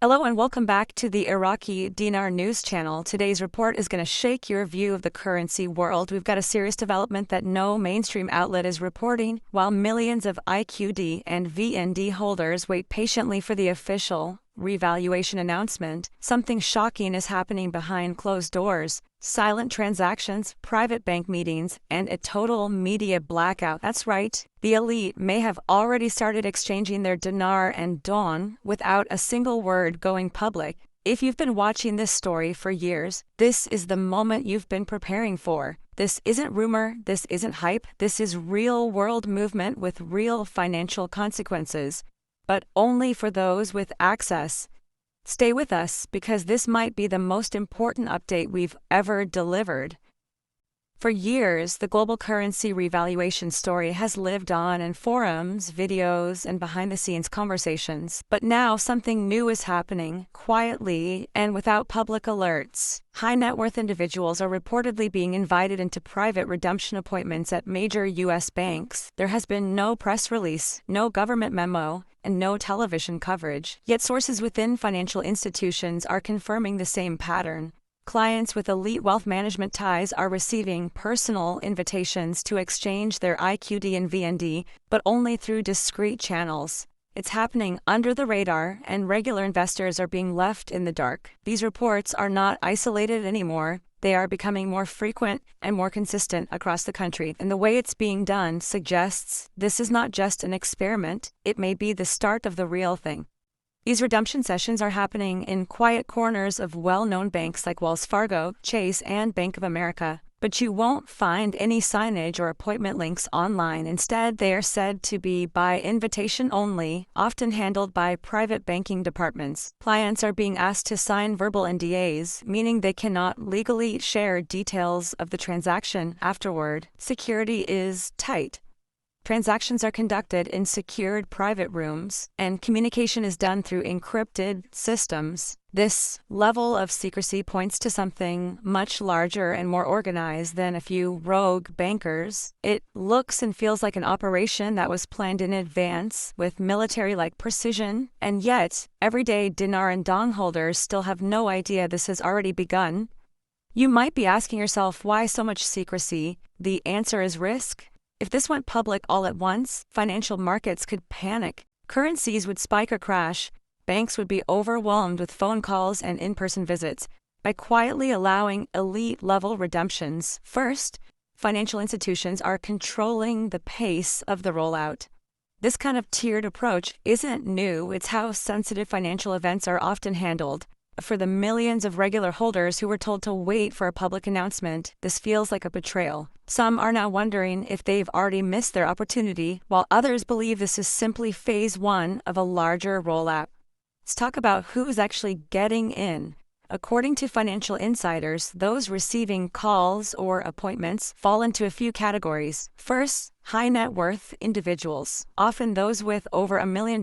Hello and welcome back to the Iraqi Dinar News channel. Today's report is going to shake your view of the currency world. We've got a serious development that no mainstream outlet is reporting, while millions of IQD and VND holders wait patiently for the official revaluation announcement. Something shocking is happening behind closed doors. Silent transactions, private bank meetings, and a total media blackout. That's right. The elite may have already started exchanging their dinar and dong without a single word going public. If you've been watching this story for years, this is the moment you've been preparing for. This isn't rumor, this isn't hype, this is real-world movement with real financial consequences, but only for those with access. Stay with us because this might be the most important update we've ever delivered. For years, the global currency revaluation story has lived on in forums, videos, and behind-the-scenes conversations. But now something new is happening, quietly and without public alerts. High-net-worth individuals are reportedly being invited into private redemption appointments at major U.S. banks. There has been no press release, no government memo, and no television coverage. Yet sources within financial institutions are confirming the same pattern. Clients with elite wealth management ties are receiving personal invitations to exchange their IQD and VND, but only through discreet channels. It's happening under the radar, and regular investors are being left in the dark. These reports are not isolated anymore. They are becoming more frequent and more consistent across the country, and the way it's being done suggests this is not just an experiment, it may be the start of the real thing. These redemption sessions are happening in quiet corners of well-known banks like Wells Fargo, Chase, and Bank of America. But you won't find any signage or appointment links online. Instead, they are said to be by invitation only, often handled by private banking departments. Clients are being asked to sign verbal NDAs, meaning they cannot legally share details of the transaction afterward. Security is tight. Transactions are conducted in secured private rooms, and communication is done through encrypted systems. This level of secrecy points to something much larger and more organized than a few rogue bankers. It looks and feels like an operation that was planned in advance with military-like precision, and yet everyday dinar and dong holders still have no idea this has already begun. You might be asking yourself, why so much secrecy? The answer is risk. If this went public all at once, financial markets could panic. Currencies would spike or crash. Banks would be overwhelmed with phone calls and in-person visits. By quietly allowing elite-level redemptions, first, financial institutions are controlling the pace of the rollout. This kind of tiered approach isn't new. It's how sensitive financial events are often handled. For the millions of regular holders who were told to wait for a public announcement, this feels like a betrayal. Some are now wondering if they've already missed their opportunity, while others believe this is simply phase one of a larger rollout. Let's talk about who's actually getting in. According to financial insiders, those receiving calls or appointments fall into a few categories. First, high net worth individuals, often those with over $1 million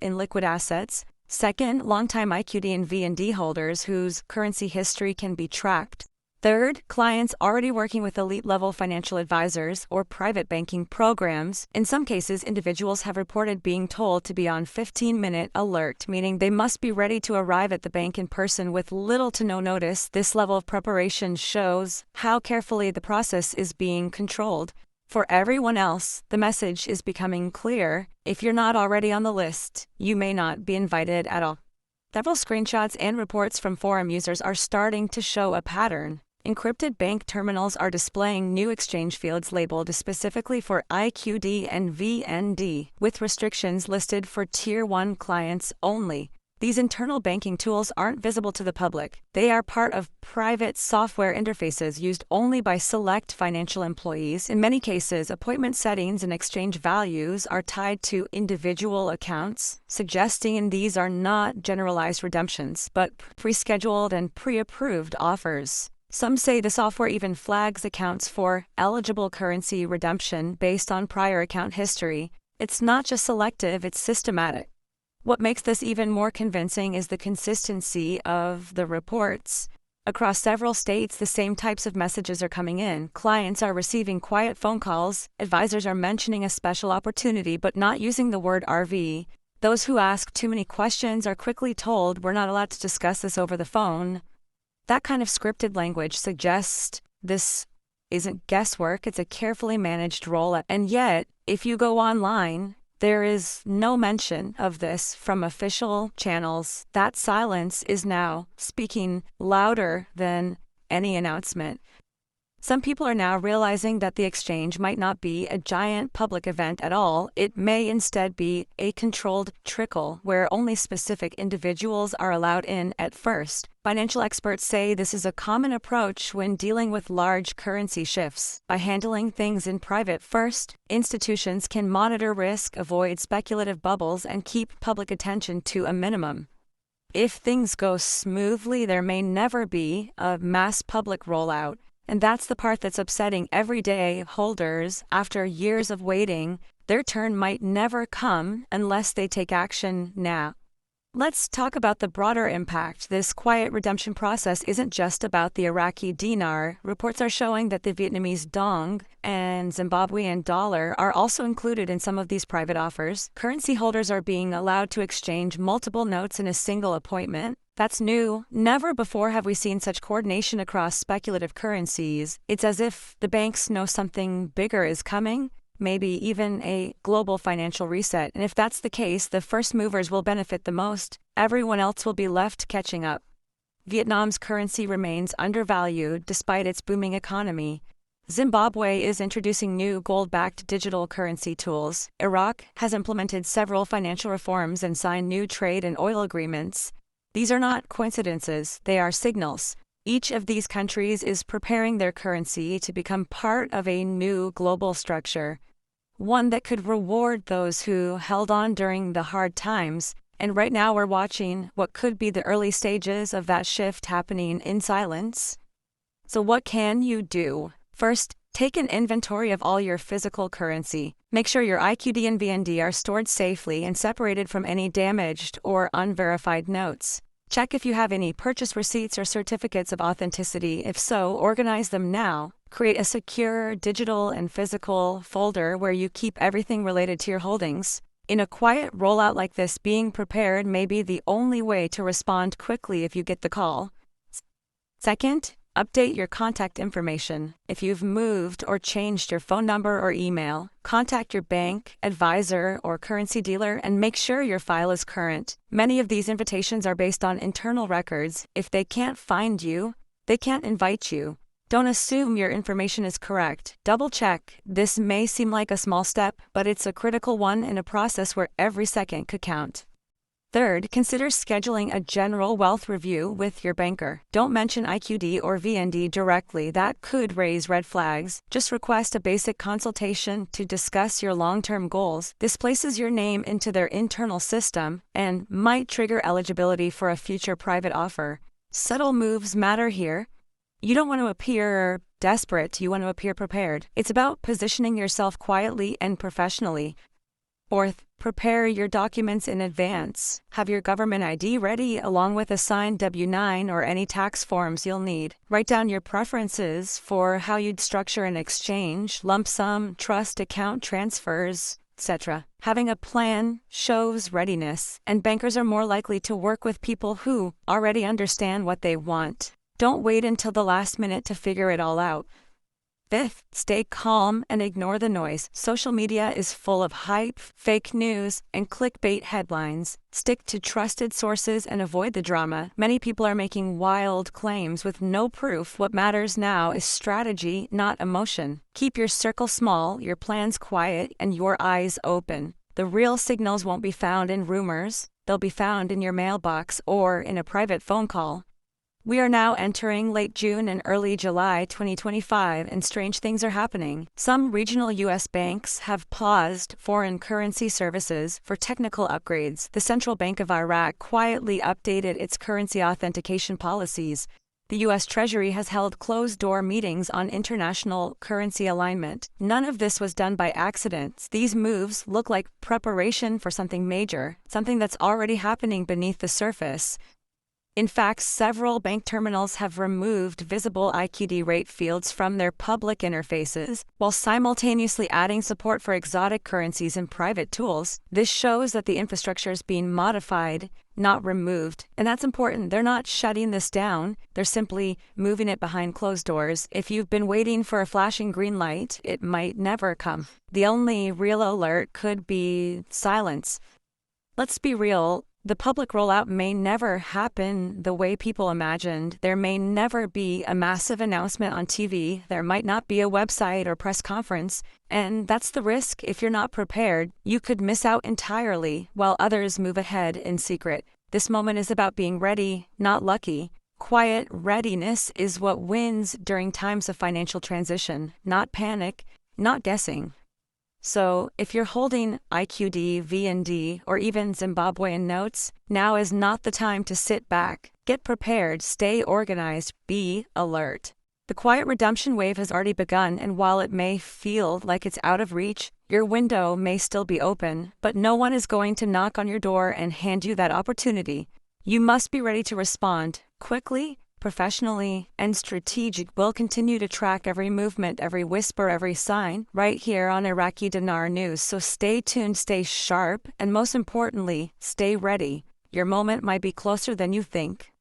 in liquid assets. Second, longtime IQD and VND holders whose currency history can be tracked. Third, clients already working with elite-level financial advisors or private banking programs. In some cases, individuals have reported being told to be on 15-minute alert, meaning they must be ready to arrive at the bank in person with little to no notice. This level of preparation shows how carefully the process is being controlled. For everyone else, the message is becoming clear. If you're not already on the list, you may not be invited at all. Several screenshots and reports from forum users are starting to show a pattern. Encrypted bank terminals are displaying new exchange fields labeled specifically for IQD and VND, with restrictions listed for Tier 1 clients only. These internal banking tools aren't visible to the public. They are part of private software interfaces used only by select financial employees. In many cases, appointment settings and exchange values are tied to individual accounts, suggesting these are not generalized redemptions, but pre-scheduled and pre-approved offers. Some say the software even flags accounts for eligible currency redemption based on prior account history. It's not just selective, it's systematic. What makes this even more convincing is the consistency of the reports. Across several states, the same types of messages are coming in. Clients are receiving quiet phone calls, advisors are mentioning a special opportunity but not using the word RV. Those who ask too many questions are quickly told we're not allowed to discuss this over the phone. That kind of scripted language suggests this isn't guesswork, it's a carefully managed rollout. And yet, if you go online, there is no mention of this from official channels. That silence is now speaking louder than any announcement. Some people are now realizing that the exchange might not be a giant public event at all. It may instead be a controlled trickle where only specific individuals are allowed in at first. Financial experts say this is a common approach when dealing with large currency shifts. By handling things in private first, institutions can monitor risk, avoid speculative bubbles, and keep public attention to a minimum. If things go smoothly, there may never be a mass public rollout. And that's the part that's upsetting everyday holders. After years of waiting, their turn might never come unless they take action now. Let's talk about the broader impact. This quiet redemption process isn't just about the Iraqi dinar. Reports are showing that the Vietnamese dong and Zimbabwean dollar are also included in some of these private offers. Currency holders are being allowed to exchange multiple notes in a single appointment. That's new. Never before have we seen such coordination across speculative currencies. It's as if the banks know something bigger is coming, maybe even a global financial reset. And if that's the case, the first movers will benefit the most. Everyone else will be left catching up. Vietnam's currency remains undervalued despite its booming economy. Zimbabwe is introducing new gold-backed digital currency tools. Iraq has implemented several financial reforms and signed new trade and oil agreements. These are not coincidences, they are signals. Each of these countries is preparing their currency to become part of a new global structure, one that could reward those who held on during the hard times. And right now we're watching what could be the early stages of that shift happening in silence. So what can you do? First, take an inventory of all your physical currency. Make sure your IQD and VND are stored safely and separated from any damaged or unverified notes. Check if you have any purchase receipts or certificates of authenticity. If so, organize them now. Create a secure digital and physical folder where you keep everything related to your holdings. In a quiet rollout like this, being prepared may be the only way to respond quickly if you get the call. Second, update your contact information. If you've moved or changed your phone number or email, contact your bank, advisor, or currency dealer and make sure your file is current. Many of these invitations are based on internal records. If they can't find you, they can't invite you. Don't assume your information is correct. Double check. This may seem like a small step, but it's a critical one in a process where every second could count. Third, consider scheduling a general wealth review with your banker. Don't mention IQD or VND directly. That could raise red flags. Just request a basic consultation to discuss your long-term goals. This places your name into their internal system and might trigger eligibility for a future private offer. Subtle moves matter here. You don't want to appear desperate, you want to appear prepared. It's about positioning yourself quietly and professionally. Fourth, prepare your documents in advance. Have your government ID ready along with a signed W-9 or any tax forms you'll need. Write down your preferences for how you'd structure an exchange, lump sum, trust, account transfers, etc. Having a plan shows readiness, and bankers are more likely to work with people who already understand what they want. Don't wait until the last minute to figure it all out. Fifth, stay calm and ignore the noise. Social media is full of hype, fake news, and clickbait headlines. Stick to trusted sources and avoid the drama. Many people are making wild claims with no proof. What matters now is strategy, not emotion. Keep your circle small, your plans quiet, and your eyes open. The real signals won't be found in rumors. They'll be found in your mailbox or in a private phone call. We are now entering late June and early July 2025, and strange things are happening. Some regional U.S. banks have paused foreign currency services for technical upgrades. The Central Bank of Iraq quietly updated its currency authentication policies. The U.S. Treasury has held closed-door meetings on international currency alignment. None of this was done by accident. These moves look like preparation for something major, something that's already happening beneath the surface. In fact, several bank terminals have removed visible IQD rate fields from their public interfaces, while simultaneously adding support for exotic currencies and private tools. This shows that the infrastructure is being modified, not removed. And that's important. They're not shutting this down. They're simply moving it behind closed doors. If you've been waiting for a flashing green light, it might never come. The only real alert could be silence. Let's be real. The public rollout may never happen the way people imagined. There may never be a massive announcement on TV. There might not be a website or press conference. And that's the risk. If you're not prepared, you could miss out entirely while others move ahead in secret. This moment is about being ready, not lucky. Quiet readiness is what wins during times of financial transition, not panic, not guessing. So, if you're holding IQD, VND, or even Zimbabwean notes, now is not the time to sit back. Get prepared, stay organized, be alert. The quiet redemption wave has already begun, and while it may feel like it's out of reach, your window may still be open, but no one is going to knock on your door and hand you that opportunity. You must be ready to respond quickly, professionally, and strategic. We'll continue to track every movement, every whisper, every sign right here on Iraqi Dinar News. So stay tuned, stay sharp, and most importantly, stay ready. Your moment might be closer than you think.